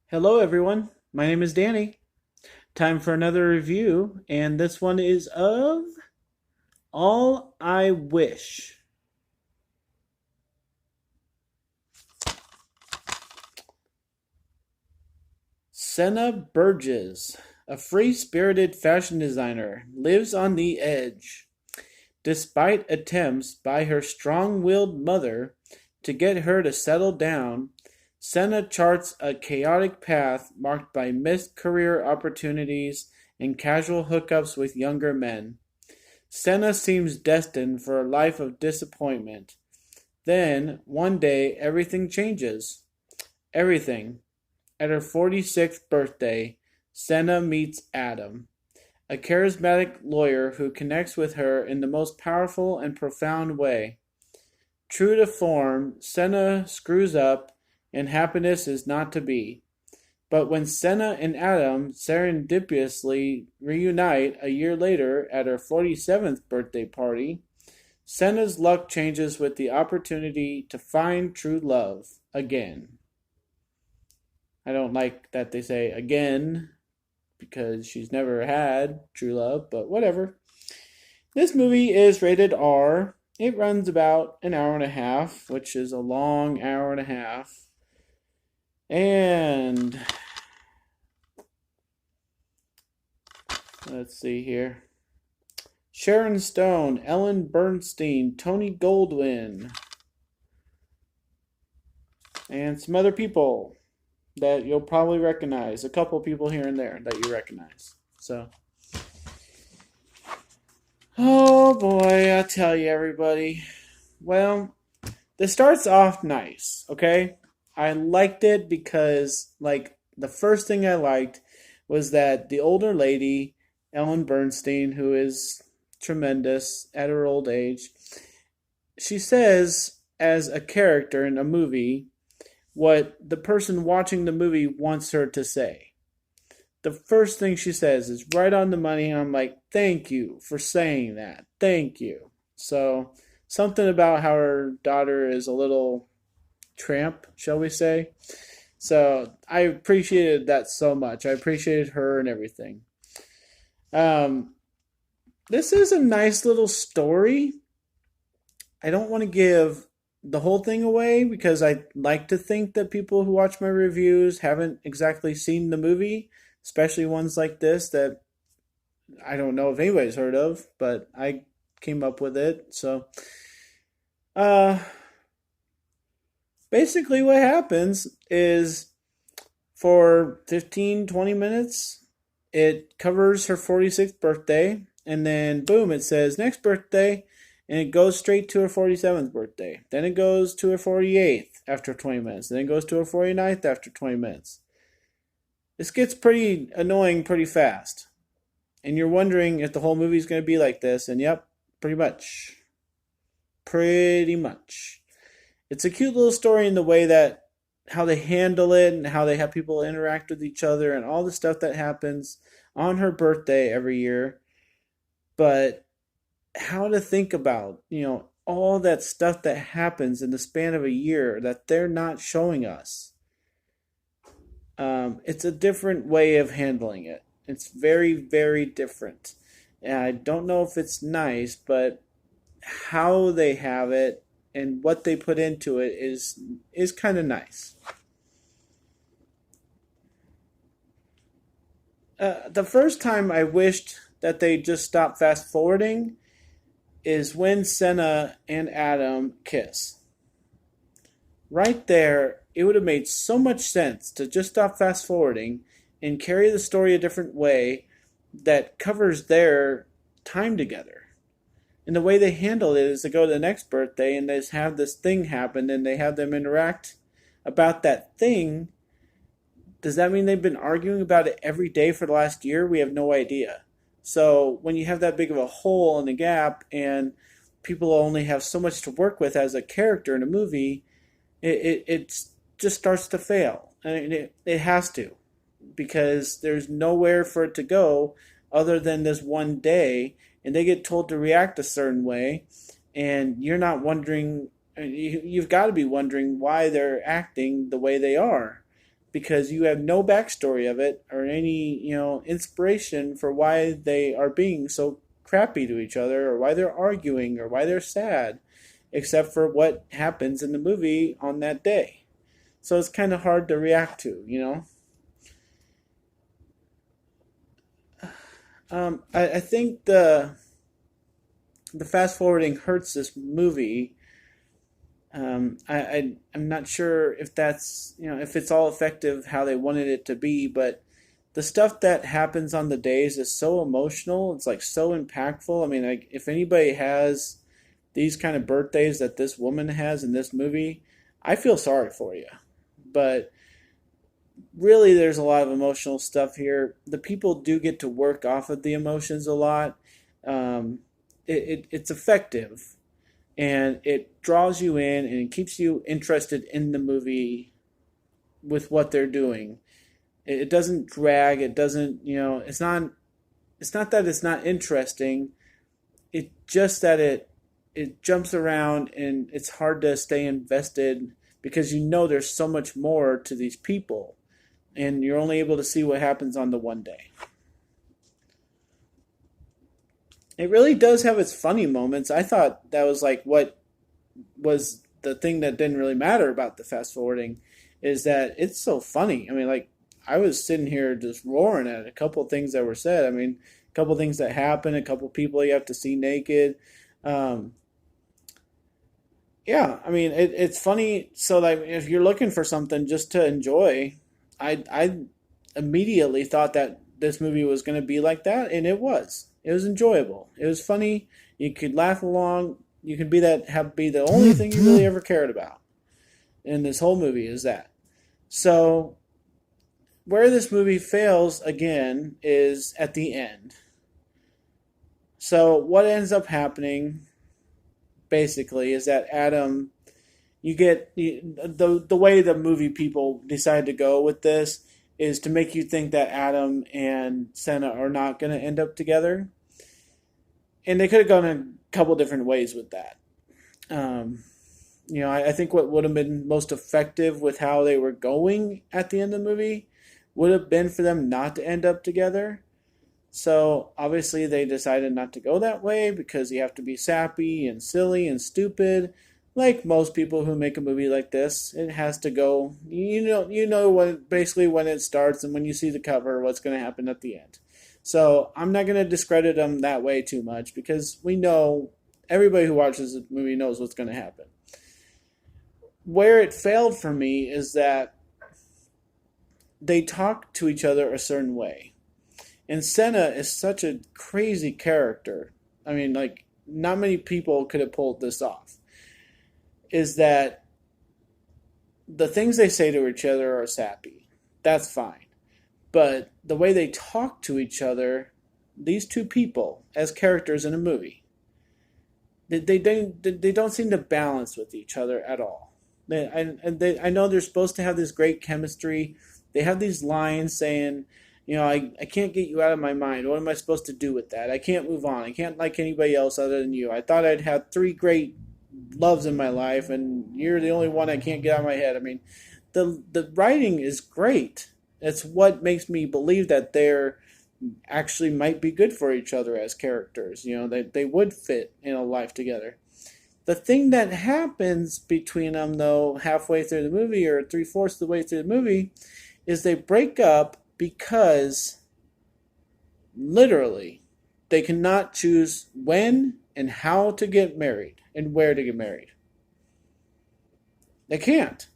Hello, everyone. My name is Danny. Time for another review, and this one is of All I Wish. Senna Burgess, a free spirited fashion designer, lives on the edge. Despite attempts by her strong willed mother to get her to settle down, Senna charts a chaotic path marked by missed career opportunities and casual hookups with younger men. Senna seems destined for a life of disappointment. Then, one day, everything changes. Everything. At her 46th birthday, Senna meets Adam, a charismatic lawyer who connects with her in the most powerful and profound way. True to form, Senna screws up, and happiness is not to be. But when Senna and Adam serendipitously reunite a year later at her 47th birthday party, Senna's luck changes with the opportunity to find true love again. I don't like that they say again because she's never had true love, but whatever. This movie is rated R. It runs about an hour and a half, which is a long hour and a half. And let's see here. Sharon Stone, Ellen Bernstein, Tony Goldwyn, and some other people that you'll probably recognize. A couple people here and there that you recognize. So, oh boy, I tell you, everybody. Well, this starts off nice, okay? I liked it because, like, the first thing I liked was that the older lady, Ellen Bernstein, who is tremendous at her old age, she says, as a character in a movie, what the person watching the movie wants her to say. The first thing she says is right on the money, and I'm like, thank you for saying that. Thank you. So, something about how her daughter is a little tramp, shall we say. So, I appreciated that so much. I appreciated her and everything. Um, this is a nice little story. I don't want to give the whole thing away because I like to think that people who watch my reviews haven't exactly seen the movie, especially ones like this that I don't know if anybody's heard of, but I came up with it. So, uh, basically, what happens is for 15, 20 minutes, it covers her 46th birthday, and then boom, it says next birthday, and it goes straight to her 47th birthday. Then it goes to her 48th after 20 minutes. Then it goes to her 49th after 20 minutes. This gets pretty annoying pretty fast. And you're wondering if the whole movie is going to be like this, and yep, pretty much. Pretty much. It's a cute little story in the way that how they handle it and how they have people interact with each other and all the stuff that happens on her birthday every year. But how to think about, all that stuff that happens in the span of a year that they're not showing us. It's a different way of handling it. It's very, very different. And I don't know if it's nice, but how they have it and what they put into it is kind of nice. The first time I wished that they just stopped fast forwarding is when Senna and Adam kiss. Right there, it would have made so much sense to just stop fast forwarding and carry the story a different way that covers their time together. And the way they handle it is to go to the next birthday and they just have this thing happen and they have them interact about that thing. Does that mean they've been arguing about it every day for the last year? We have no idea. So when you have that big of a hole in the gap and people only have so much to work with as a character in a movie, it just starts to fail. I mean, it has to because there's nowhere for it to go other than this one day, and they get told to react a certain way, and you're not wondering. You've got to be wondering why they're acting the way they are, because you have no backstory of it or any, inspiration for why they are being so crappy to each other or why they're arguing or why they're sad, except for what happens in the movie on that day. So it's kind of hard to react to. I think the fast forwarding hurts this movie. I'm not sure if that's, if it's all effective how they wanted it to be, but the stuff that happens on the days is so emotional. It's like so impactful. I mean, like if anybody has these kind of birthdays that this woman has in this movie, I feel sorry for you. But really, there's a lot of emotional stuff here. The people do get to work off of the emotions a lot. Um, it's effective and it draws you in and it keeps you interested in the movie with what they're doing. It doesn't drag. It doesn't, it's not. It's not that it's not interesting. It's just that it jumps around and it's hard to stay invested because there's so much more to these people, and you're only able to see what happens on the one day. It really does have its funny moments. I thought that was like what was the thing that didn't really matter about the fast forwarding is that it's so funny. I mean, like I was sitting here just roaring at a couple of things that were said. I mean, a couple of things that happen, a couple of people you have to see naked. Um, yeah, I mean, it's funny. So like, if you're looking for something just to enjoy, I immediately thought that this movie was going to be like that, and it was. It was enjoyable. It was funny. You could laugh along. You could be the only thing you really ever cared about in this whole movie is that. So where this movie fails again is at the end. So what ends up happening basically is that Adam, the way the movie people decide to go with this is to make you think that Adam and Senna are not going to end up together, and they could have gone a couple different ways with that. Um, I think what would have been most effective with how they were going at the end of the movie would have been for them not to end up together. So obviously they decided not to go that way because you have to be sappy and silly and stupid. Like most people who make a movie like this, it has to go. You know when basically when it starts and when you see the cover, what's going to happen at the end. So I'm not going to discredit them that way too much because we know everybody who watches the movie knows what's going to happen. Where it failed for me is that they talk to each other a certain way. And Senna is such a crazy character. I mean, like, not many people could have pulled this off. Is that the things they say to each other are sappy. That's fine. But the way they talk to each other, these two people, as characters in a movie, they don't seem to balance with each other at all. I know they're supposed to have this great chemistry. They have these lines saying, I can't get you out of my mind. What am I supposed to do with that? I can't move on. I can't like anybody else other than you. I thought I'd had three great loves in my life, and you're the only one I can't get out of my head. I mean, the writing is great. It's what makes me believe that they're actually might be good for each other as characters. They would fit in a life together. The thing that happens between them, though, halfway through the movie or three-fourths of the way through the movie, is they break up because literally they cannot choose when and how to get married and where to get married. They can't.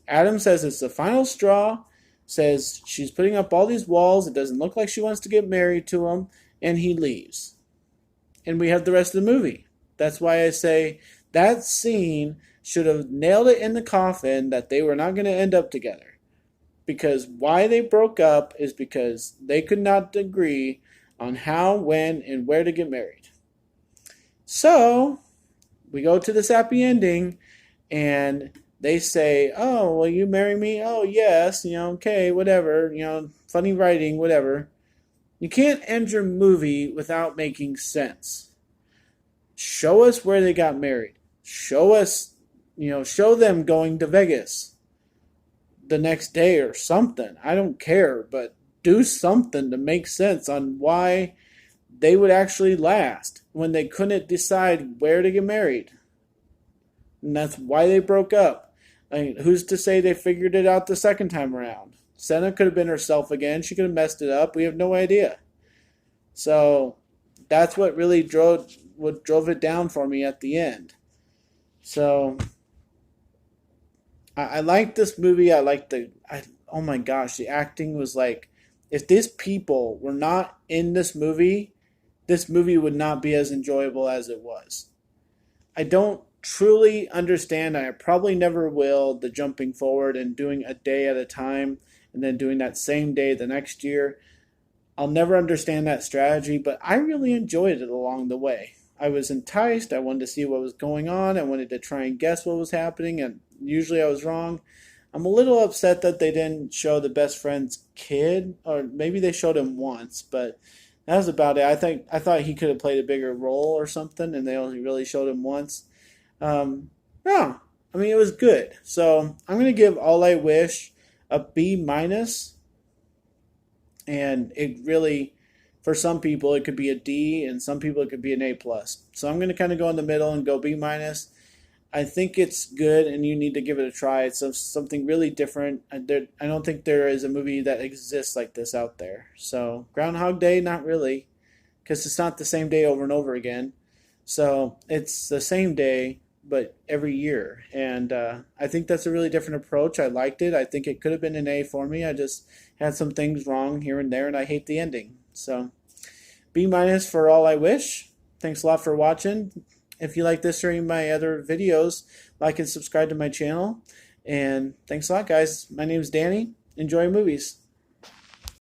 Adam says it's the final straw, says she's putting up all these walls, it doesn't look like she wants to get married to him, and he leaves. And we have the rest of the movie. That's why I say that scene should have nailed it in the coffin that they were not going to end up together. Because why they broke up is because they could not agree on how, when, and where to get married. So, we go to this happy ending, and they say, oh, will you marry me? Oh, yes, okay, whatever, funny writing, whatever. You can't end your movie without making sense. Show us where they got married. Show us, show them going to Vegas. the next day or something. I don't care, but do something to make sense on why they would actually last when they couldn't decide where to get married. And that's why they broke up. I mean, who's to say they figured it out the second time around? Senna could have been herself again. She could have messed it up. We have no idea. So that's what drove it down for me at the end. So I like this movie. Oh my gosh, the acting was like, if these people were not in this movie would not be as enjoyable as it was. I don't truly understand. I probably never will, the jumping forward and doing a day at a time and then doing that same day the next year. I'll never understand that strategy, but I really enjoyed it along the way. I was enticed. I wanted to see what was going on. I wanted to try and guess what was happening, and usually I was wrong. I'm a little upset that they didn't show the best friend's kid, or maybe they showed him once, but that was about it. I thought he could have played a bigger role or something, and they only really showed him once. No, I mean it was good. So I'm gonna give All I Wish a B minus, and it really, for some people it could be a D, and some people it could be an A plus. So I'm going to kind of go in the middle and go B minus. I think it's good, and you need to give it a try. It's something really different. I don't think there is a movie that exists like this out there. So Groundhog Day, not really, because it's not the same day over and over again. So it's the same day, but every year. And I think that's a really different approach. I liked it. I think it could have been an A for me. I just had some things wrong here and there, and I hate the ending. So B minus for All I Wish. Thanks a lot for watching. If you like this or any of my other videos, like and subscribe to my channel. And thanks a lot, guys. My name is Danny. Enjoy movies.